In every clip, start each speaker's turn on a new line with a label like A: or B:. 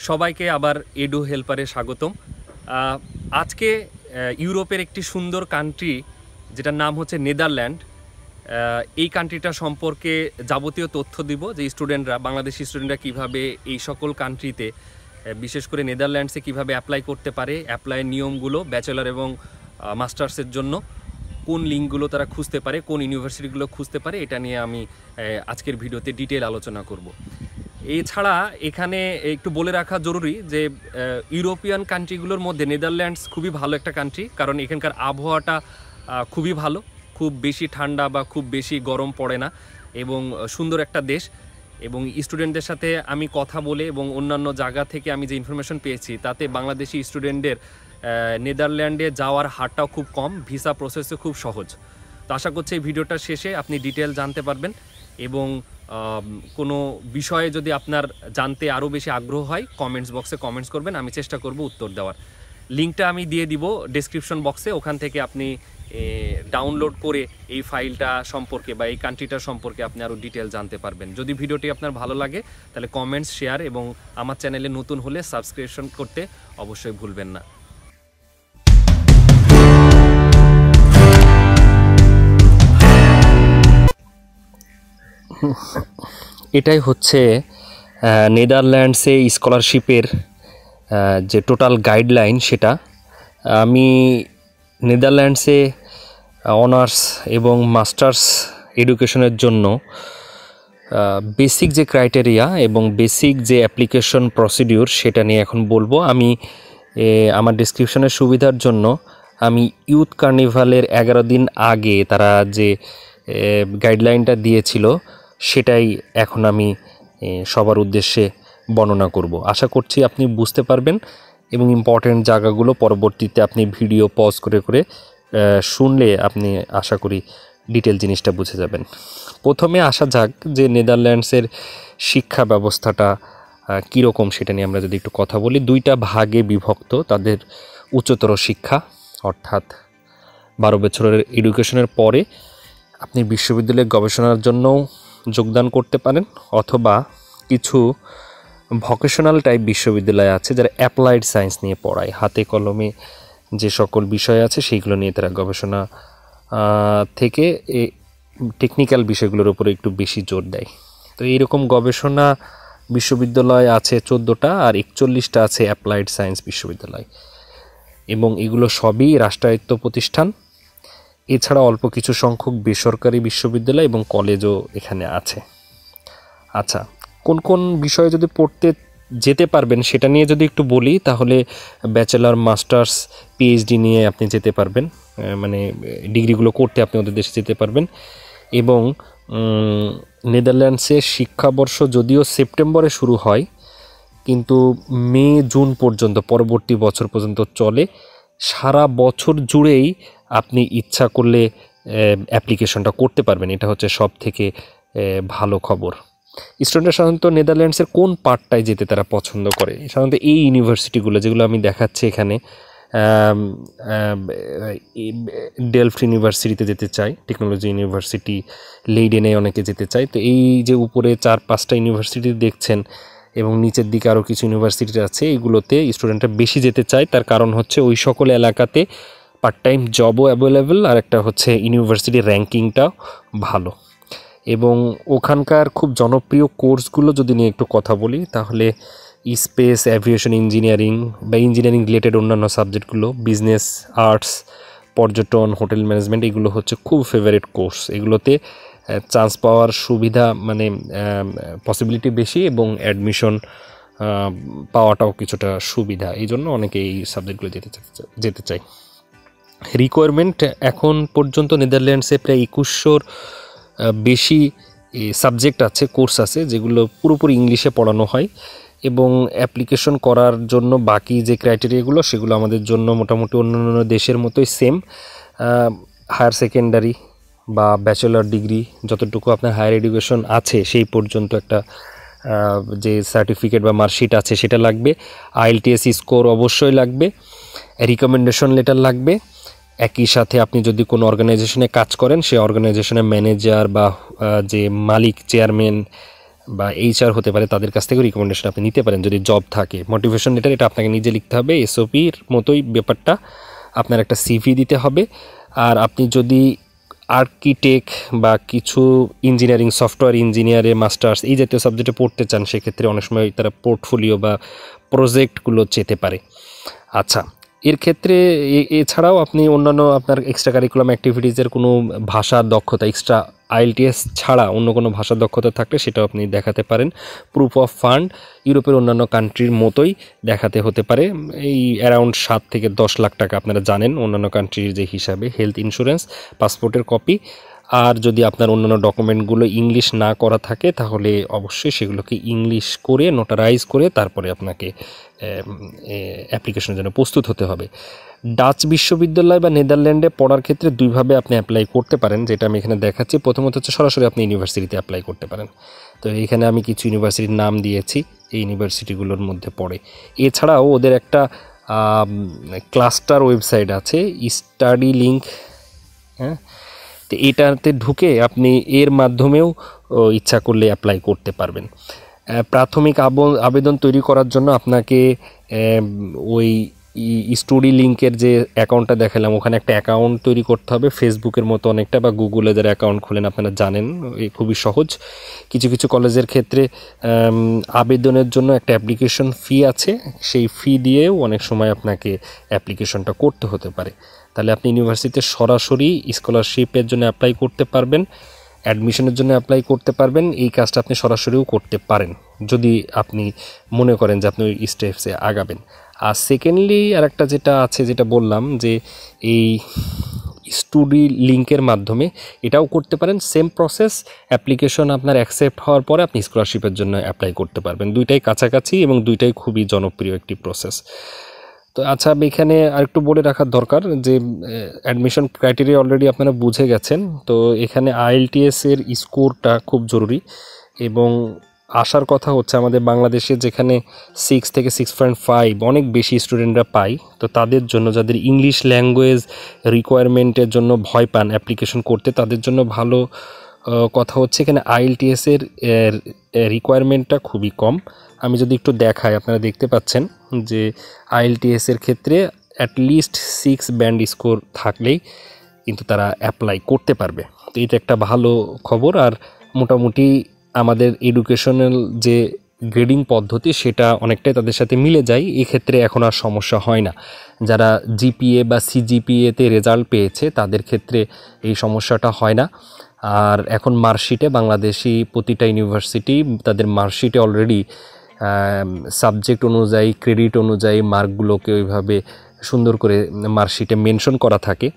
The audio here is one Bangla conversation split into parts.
A: সবাইকে আবার এডু হেল্পারে স্বাগতম। আজকে ইউরোপের একটি সুন্দর কান্ট্রি যেটার নাম হচ্ছে নেদারল্যান্ড, এই কান্ট্রিটা সম্পর্কে যাবতীয় তথ্য দিব যে স্টুডেন্টরা, বাংলাদেশি স্টুডেন্টরা কীভাবে এই সকল কান্ট্রিতে, বিশেষ করে নেদারল্যান্ডসে কীভাবে অ্যাপ্লাই করতে পারে, অ্যাপ্লাইয়ের নিয়মগুলো, ব্যাচেলর এবং মাস্টার্সের জন্য কোন লিঙ্কগুলো তারা খুঁজতে পারে, কোন ইউনিভার্সিটিগুলো খুঁজতে পারে, এটা নিয়ে আমি আজকের ভিডিওতে ডিটেল আলোচনা করব। এছাড়া এখানে একটু বলে রাখা জরুরি যে ইউরোপিয়ান কান্ট্রিগুলোর মধ্যে নেদারল্যান্ডস খুবই ভালো একটা কান্ট্রি, কারণ এখানকার আবহাওয়াটা খুবই ভালো, খুব বেশি ঠান্ডা বা খুব বেশি গরম পড়ে না এবং সুন্দর একটা দেশ। এবং স্টুডেন্টদের সাথে আমি কথা বলে এবং অন্যান্য জায়গা থেকে আমি যে ইনফরমেশন পেয়েছি তাতে বাংলাদেশি স্টুডেন্টদের নেদারল্যান্ডে যাওয়ার হারটাও খুব কম, ভিসা প্রসেসও খুব সহজ। তো আশা করছি এই ভিডিওটার শেষে আপনি ডিটেল জানতে পারবেন এবং কোনো বিষয়ে যদি আপনার জানতে আরও বেশি আগ্রহ হয় কমেন্টস বক্সে কমেন্টস করবেন, আমি চেষ্টা করব উত্তর দেওয়ার। লিঙ্কটা আমি দিয়ে দিব ডেসক্রিপশন বক্সে, ওখান থেকে আপনি ডাউনলোড করে এই ফাইলটা সম্পর্কে বা এই কান্ট্রিটা সম্পর্কে আপনি আরও ডিটেল জানতে পারবেন। যদি ভিডিওটি আপনার ভালো লাগে তাহলে কমেন্টস, শেয়ার এবং আমার চ্যানেলে নতুন হলে সাবস্ক্রিপশন করতে অবশ্যই ভুলবেন না। এটাই হচ্ছে নেদারল্যান্ডসে স্কলারশিপের যে টোটাল গাইডলাইন, সেটা আমি নেদারল্যান্ডসে অনার্স এবং মাস্টার্স এডুকেশনের জন্য বেসিক যে ক্রাইটেরিয়া এবং বেসিক যে অ্যাপ্লিকেশন প্রসিডিউর সেটা নিয়ে এখন বলবো। আমি আমার ডেসক্রিপশনের সুবিধার জন্য আমি ইউথ কার্নিভালের 11 দিন আগে তারা যে গাইডলাইনটা দিয়েছিল সেটাই এখন আমি সবার উদ্দেশ্যে বর্ণনা করব। আশা করছি আপনি বুঝতে পারবেন এবং ইম্পর্টেন্ট জায়গাগুলো পরবর্তীতে আপনি ভিডিও পজ করে করে শুনলে আপনি আশা করি ডিটেল জিনিসটা বুঝে যাবেন। প্রথমে আসা যাক যে নেদারল্যান্ডসের শিক্ষা ব্যবস্থাটা কীরকম সেটা নিয়ে আমরা যদি একটু কথা বলি। 2টা ভাগে বিভক্ত তাদের উচ্চতর শিক্ষা, অর্থাৎ 12 বছরের এডুকেশনের পরে আপনি বিশ্ববিদ্যালয়ে গবেষণার জন্যও যোগদান করতে পারেন, অথবা কিছু ভোকেশনাল টাইপ বিশ্ববিদ্যালয় আছে যারা অ্যাপ্লাইড সায়েন্স নিয়ে পড়ায়, হাতে কলমে যে সকল বিষয় আছে সেইগুলো নিয়ে তারা গবেষণা থেকে টেকনিক্যাল বিষয়গুলোর উপরে একটু বেশি জোর দেয়। তো এইরকম গবেষণা বিশ্ববিদ্যালয় আছে 14টা, আর 41টা আছে অ্যাপ্লাইড সায়েন্স বিশ্ববিদ্যালয়, এবং এগুলো সবই রাষ্ট্রায়ত্ত প্রতিষ্ঠান। এছাড়া অল্প কিছু সংখ্যক বেসরকারি বিশ্ববিদ্যালয় এবং কলেজও এখানে আছে। আচ্ছা, কোন কোন বিষয়ে যদি পড়তে যেতে পারবেন সেটা নিয়ে যদি একটু বলি, তাহলে ব্যাচেলার, মাস্টার্স, পিএইচডি নিয়ে আপনি যেতে পারবেন, মানে ডিগ্রিগুলো করতে আপনি ওদের দেশে যেতে পারবেন। এবং নেদারল্যান্ডসের শিক্ষাবর্ষ যদিও সেপ্টেম্বরে শুরু হয়, কিন্তু মে জুন পর্যন্ত, পরবর্তী বছর পর্যন্ত চলে। সারা বছর জুড়েই আপনি ইচ্ছা করলে অ্যাপ্লিকেশনটা করতে পারবেন, এটা হচ্ছে সব থেকে ভালো খবর। স্টুডেন্টরা সাধারণত নেদারল্যান্ডসের কোন পার্টটায় যেতে তারা পছন্দ করে? সাধারণত এই ইউনিভার্সিটিগুলো যেগুলো আমি দেখাচ্ছি এখানে, ডেলফট ইউনিভার্সিটিতে যেতে চাই, টেকনোলজি ইউনিভার্সিটি, লেইডেনে অনেকে যেতে চায়। তো এই যে উপরে 4-5টা ইউনিভার্সিটি দেখছেন এবং নিচের দিকে আরও কিছু ইউনিভার্সিটি আছে, এগুলোতে স্টুডেন্টরা বেশি যেতে চায়। তার কারণ হচ্ছে ওই সকল এলাকাতে পার্ট টাইম জবও অ্যাভেলেবেল, আর একটা হচ্ছে ইউনিভার্সিটির র্যাঙ্কিংটাও ভালো। এবং ওখানকার খুব জনপ্রিয় কোর্সগুলো যদি নিয়ে একটু কথা বলি, তাহলে স্পেস, অ্যাভিয়েশন ইঞ্জিনিয়ারিং বা ইঞ্জিনিয়ারিং রিলেটেড অন্যান্য সাবজেক্টগুলো, বিজনেস, আর্টস, পর্যটন, হোটেল ম্যানেজমেন্ট, এগুলো হচ্ছে খুব ফেভারিট কোর্স। এগুলোতে চান্স পাওয়ার সুবিধা, মানে পসিবিলিটি বেশি, এবং অ্যাডমিশন পাওয়াটাও কিছুটা সুবিধা। এই জন্য অনেকে এই সাবজেক্টগুলো যেতে চায়। রিকোয়ারমেন্ট এখন পর্যন্ত নেদারল্যান্ডসে প্রায় 2100 বেশি সাবজেক্ট আছে, কোর্স আছে, যেগুলো পুরোপুরি ইংলিশে পড়ানো হয়। এবং অ্যাপ্লিকেশন করার জন্য বাকি যে ক্রাইটেরিয়াগুলো সেগুলো আমাদের জন্য মোটামুটি অন্যান্য দেশের মতোই সেম। হায়ার সেকেন্ডারি বা ব্যাচেলর ডিগ্রি, যতটুকু আপনার হায়ার এডুকেশন আছে সেই পর্যন্ত একটা যে সার্টিফিকেট বা মার্কশিট আছে সেটা লাগবে। IELTS স্কোর অবশ্যই লাগবে, রিকমেন্ডেশন লেটার লাগবে। একই সাথে আপনি যদি কোনো অর্গানাইজেশনে কাজ করেন, সেই অর্গানাইজেশনের ম্যানেজার বা যে মালিক, চেয়ারম্যান বা HR হতে পারে, তাদের কাছ থেকে রিকমেন্ডেশন আপনি নিতে পারেন যদি জব থাকে। মোটিভেশন লেটার এটা আপনাকে নিজে লিখতে হবে, SOPর মতোই ব্যাপারটা। আপনার একটা CV দিতে হবে। আর আপনি যদি আর্কিটেক্ট বা কিছু ইঞ্জিনিয়ারিং, সফটওয়্যার ইঞ্জিনিয়ারে মাস্টার্স এই জাতীয় সাবজেক্টে পড়তে চান, সেক্ষেত্রে অনেক সময় তারা পোর্টফোলিও বা প্রজেক্টগুলো চেতে পারে। আচ্ছা, এর ক্ষেত্রে এছাড়াও আপনি অন্যান্য আপনার এক্সট্রা কারিকুলাম অ্যাক্টিভিটিসের কোনো ভাষার দক্ষতা, এক্সট্রা IELTS ছাড়া অন্য কোনো ভাষার দক্ষতা থাকলে সেটাও আপনি দেখাতে পারেন। প্রুফ অফ ফান্ড ইউরোপের অন্যান্য কান্ট্রির মতোই দেখাতে হতে পারে, এই অ্যারাউন্ড 7 থেকে 10 লাখ টাকা আপনারা জানেন অন্যান্য কান্ট্রির যে হিসাবে। হেলথ ইন্স্যুরেন্স, পাসপোর্টের কপি। আর যদি আপনার অন্যান্য ডকুমেন্টগুলো ইংলিশ না করা থাকে তাহলে অবশ্যই সেগুলোকে ইংলিশ করে নোটারাইজ করে তারপরে আপনাকে অ্যাপ্লিকেশনের জন্য প্রস্তুত হতে হবে। ডাচ বিশ্ববিদ্যালয় বা নেদারল্যান্ডে পড়ার ক্ষেত্রে দুইভাবে আপনি অ্যাপ্লাই করতে পারেন, যেটা আমি এখানে দেখাচ্ছি। প্রথমত হচ্ছে সরাসরি আপনি ইউনিভার্সিটিতে অ্যাপ্লাই করতে পারেন। তো এখানে আমি কিছু ইউনিভার্সিটির নাম দিয়েছি, এই ইউনিভার্সিটিগুলোর মধ্যে পড়ে। এছাড়াও ওদের একটা ক্লাস্টার ওয়েবসাইট আছে, স্টাডি লিঙ্ক। হ্যাঁ, তো এটাতে ঢুকে আপনি এর মাধ্যমেও ইচ্ছা করলে অ্যাপ্লাই করতে পারবেন। প্রাথমিক আবেদন তৈরি করার জন্য আপনাকে ওই স্টাডি লিঙ্কের যে অ্যাকাউন্টটা দেখালাম ওখানে একটা অ্যাকাউন্ট তৈরি করতে হবে, ফেসবুকের মতো অনেকটা, বা গুগলে যারা অ্যাকাউন্ট খোলেন আপনারা জানেন, খুবই সহজ। কিছু কিছু কলেজের ক্ষেত্রে আবেদনের জন্য একটা অ্যাপ্লিকেশন ফি আছে, সেই ফি দিয়েও অনেক সময় আপনাকে অ্যাপ্লিকেশনটা করতে হতে পারে। তাহলে আপনি ইউনিভার্সিটিতে সরাসরি স্কলারশিপের জন্য অ্যাপ্লাই করতে পারবেন, অ্যাডমিশনের জন্য অ্যাপ্লাই করতে পারবেন। এই কাজটা আপনি সরাসরিও করতে পারেন যদি আপনি মনে করেন যে আপনি ওই স্টেপসে আগাবেন। আর সেকেন্ডলি আরেকটা যেটা আছে, যেটা বললাম যে এই স্টাডি লিঙ্কের মাধ্যমে এটাও করতে পারেন, সেম প্রসেস। অ্যাপ্লিকেশন আপনার অ্যাকসেপ্ট হওয়ার পরে আপনি স্কলারশিপের জন্য অ্যাপ্লাই করতে পারবেন। দুইটাই কাছাকাছি এবং দুইটাই খুবই জনপ্রিয় একটি প্রসেস। তো আচ্ছা, এখানে আরেকটু বলে রাখার দরকার যে অ্যাডমিশন ক্রাইটেরিয়া অলরেডি আপনারা বুঝে গেছেন। তো এখানে IELTS এর স্কোরটা খুব জরুরি, এবং আসার কথা হচ্ছে আমাদের বাংলাদেশে যেখানে 6 থেকে 6.5 অনেক বেশি স্টুডেন্টরা পায়। তো তাদের জন্য, যাদের ইংলিশ ল্যাঙ্গুয়েজ রিকোয়ারমেন্টের জন্য ভয় পান অ্যাপ্লিকেশন করতে, তাদের জন্য ভালো কথা হচ্ছে এখানে IELTS এর রিকোয়ারমেন্টটা খুবই কম। আমি যদি একটু দেখাই, আপনারা দেখতে পাচ্ছেন যে IELTS এর ক্ষেত্রে অ্যাটলিস্ট 6 ব্যান্ড স্কোর থাকলেই কিন্তু তারা অ্যাপ্লাই করতে পারবে। তো এটা একটা ভালো খবর। আর মোটামুটি আমাদের এডুকেশনাল যে গ্রেডিং পদ্ধতি সেটা অনেকটাই তাদের সাথে মিলে যায়, এক্ষেত্রে এখন আর সমস্যা হয় না। যারা GPA বা CGPAতে রেজাল্ট পেয়েছে তাদের ক্ষেত্রে এই সমস্যাটা হয় না। আর এখন মার্কশিটে বাংলাদেশি প্রতিটা ইউনিভার্সিটি তাদের মার্কশিটে অলরেডি সাবজেক্ট অনুযায়ী, ক্রেডিট অনুযায়ী মার্কগুলোকে ওইভাবে সুন্দর করে মার্কশিটে মেনশন করা থাকে,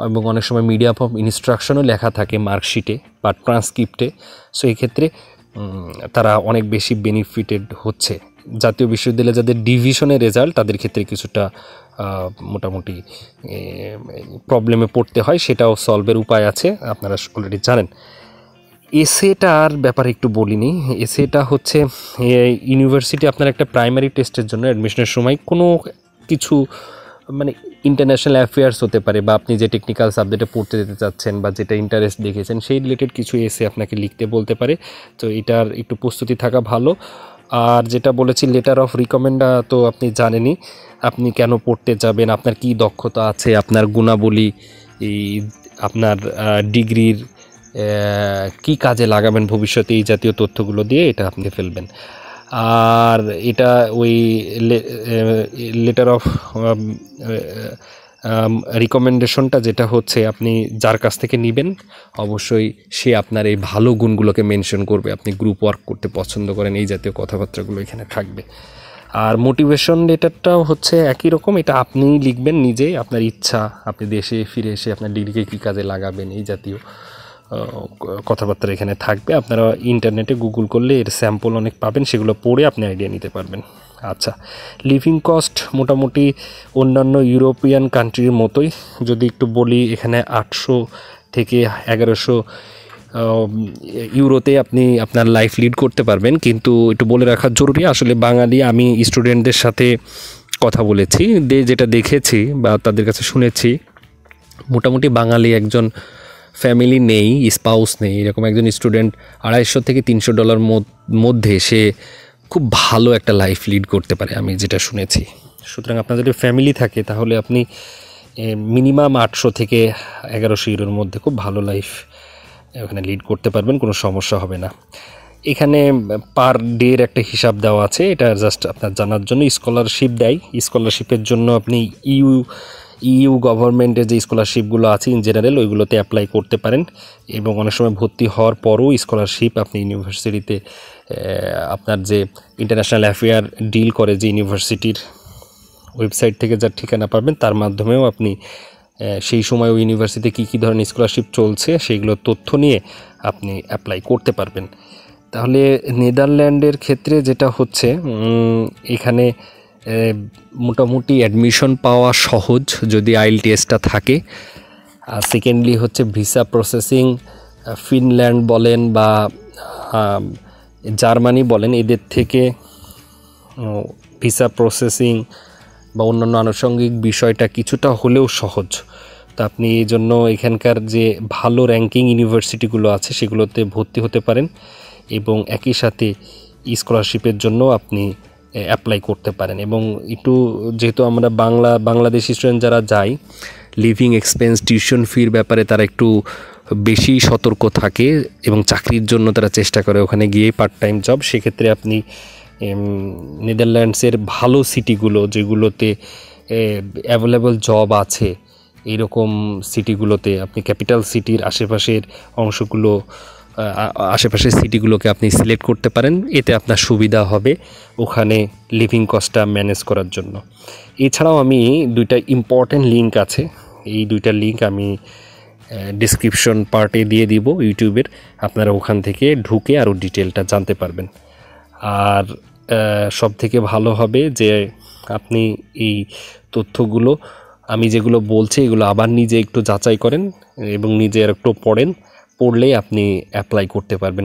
A: এবং অনেক সময় মিডিয়াম অফ ইনস্ট্রাকশনও লেখা থাকে মার্কশিটে বা ট্রান্সক্রিপ্টে। সো এই ক্ষেত্রে তারা অনেক বেশি বেনিফিটেড হচ্ছে। জাতীয় বিশ্ববিদ্যালয়ে যাদের ডিভিশনের রেজাল্ট তাদের ক্ষেত্রে কিছুটা মোটামুটি প্রবলেমে পড়তে হয়, সেটাও সলভের উপায় আছে, আপনারা অলরেডি জানেন। এসএটার ব্যাপারে একটু বলিনি। এসএটা হচ্ছে ইউনিভার্সিটি আপনার একটা প্রাইমারি টেস্টের জন্য অ্যাডমিশনের সময় কোনো কিছু মানে ইন্টারন্যাশনাল অ্যাফেয়ার্স হতে পারে, বা আপনি যে টেকনিক্যাল সাবজেক্টে পড়তে যেতে চাচ্ছেন বা যেটা ইন্টারেস্ট দেখেছেন সেই রিলেটেড কিছু এসে আপনাকে লিখতে বলতে পারে। তো এটার একটু প্রস্তুতি থাকা ভালো। আর যেটা বলেছি লেটার অফ রিকমেন্ডা তো আপনি জানেনই, আপনি কেন পড়তে যাবেন, আপনার কি দক্ষতা আছে, আপনার গুণাবলী, আপনার ডিগ্রির কি কাজে লাগাবেন ভবিষ্যতে, এই জাতীয় তথ্যগুলো দিয়ে এটা আপনি ফেলবেন। আর এটা ওই লেটার অফ রিকমেন্ডেশনটা যেটা হচ্ছে আপনি যার কাছ থেকে নেবেন অবশ্যই সে আপনার এই ভালো গুণগুলোকে মেনশন করবে, আপনি গ্রুপ ওয়ার্ক করতে পছন্দ করেন, এই জাতীয় কথাবার্তাগুলো এখানে থাকবে। আর মোটিভেশন লেটারটাও হচ্ছে একই রকম, এটা আপনিই লিখবেন নিজে, আপনার ইচ্ছা, আপনি দেশে ফিরে এসে আপনার ডিগ্রিকে কী কাজে লাগাবেন, এই জাতীয় কথাবার্তা এখানে থাকবে। আপনারা ইন্টারনেটে গুগল করলে এর স্যাম্পল অনেক পাবেন, সেগুলো পড়ে আপনি আইডিয়া নিতে পারবেন। আচ্ছা, লিভিং কস্ট মোটামুটি অন্যান্য ইউরোপিয়ান কান্ট্রির মতোই। যদি একটু বলি, এখানে 800 থেকে 1100 ইউরোতে আপনি আপনার লাইফ লিড করতে পারবেন। কিন্তু একটু বলে রাখা জরুরি, আসলে বাঙালি, আমি স্টুডেন্টদের সাথে কথা বলেছি, যেটা দেখেছি বা তাদের কাছে শুনেছি, মোটামুটি বাঙালি একজন ফ্যামিলি নেই, স্পাউস নেই, এরকম একজন স্টুডেন্ট $250 থেকে $300 মধ্যে সে খুব ভালো একটা লাইফ লিড করতে পারে, আমি যেটা শুনেছি। সুতরাং আপনার যদি ফ্যামিলি থাকে তাহলে আপনি মিনিমাম 800 থেকে 1100 ইউরোর মধ্যে খুব ভালো লাইফ ওখানে লিড করতে পারবেন, কোনো সমস্যা হবে না। এখানে পার ডের একটা হিসাব দেওয়া আছে, এটা জাস্ট আপনার জানার জন্য। স্কলারশিপ দেয়, স্কলারশিপের জন্য আপনি ইউ গভর্নমেন্টের যে স্কলারশিপগুলো আছে ইন জেনারেল ওইগুলোতে অ্যাপ্লাই করতে পারেন, এবং অনেক সময় ভর্তি হওয়ার পরও স্কলারশিপ আপনি ইউনিভার্সিটিতে আপনার যে ইন্টারন্যাশনাল অ্যাফেয়ার ডিল করে যে ইউনিভার্সিটির ওয়েবসাইট থেকে যার ঠিকানা পাবেন তার মাধ্যমেও আপনি সেই সময় ওই ইউনিভার্সিটিতে কী ধরনের স্কলারশিপ চলছে সেইগুলোর তথ্য নিয়ে আপনি অ্যাপ্লাই করতে পারবেন। তাহলে নেদারল্যান্ডের ক্ষেত্রে যেটা হচ্ছে, এখানে মোটামুটি অ্যাডমিশন পাওয়া সহজ যদি আইএলটিএসটা থাকে। আর সেকেন্ডলি হচ্ছে ভিসা প্রসেসিং, ফিনল্যান্ড বলেন বা জার্মানি বলেন, এদের থেকে ভিসা প্রসেসিং বা অন্যান্য আনুষঙ্গিক বিষয়টা কিছুটা হলেও সহজ। তো আপনি এই জন্য এখানকার যে ভালো র্যাঙ্কিং ইউনিভার্সিটিগুলো আছে সেগুলোতে ভর্তি হতে পারেন, এবং একই সাথে স্কলারশিপের জন্য আপনি অ্যাপ্লাই করতে পারেন। এবং একটু যেহেতু আমরা বাংলাদেশি স্টুডেন্ট যারা যায়, লিভিং এক্সপেন্স, টিউশন ফির ব্যাপারে তারা একটু বেশি সতর্ক থাকে এবং চাকরির জন্য তারা চেষ্টা করে ওখানে গিয়ে পার্ট টাইম জব। সেক্ষেত্রে আপনি নেদারল্যান্ডসের ভালো সিটিগুলো যেগুলোতে অ্যাভেলেবল জব আছে এইরকম সিটিগুলোতে আপনি ক্যাপিটাল সিটির আশেপাশের অংশগুলো, আশেপাশের সিটিগুলোকে আপনি সিলেক্ট করতে পারেন। এতে আপনার সুবিধা হবে ওখানে লিভিং কস্টটা ম্যানেজ করার জন্য। এছাড়াও আমি 2টা ইম্পর্ট্যান্ট লিঙ্ক আছে, এই 2টা লিঙ্ক আমি ডিসক্রিপশন পার্টে দিয়ে দিব ইউটিউবের, আপনারা ওখান থেকে ঢুকে আরও ডিটেলটা জানতে পারবেন। আর সব থেকে ভালো হবে যে আপনি এই তথ্যগুলো আমি যেগুলো বলছি এগুলো আবার নিজে একটু যাচাই করেন এবং নিজে একটু পড়লেই আপনি অ্যাপ্লাই করতে পারবেন।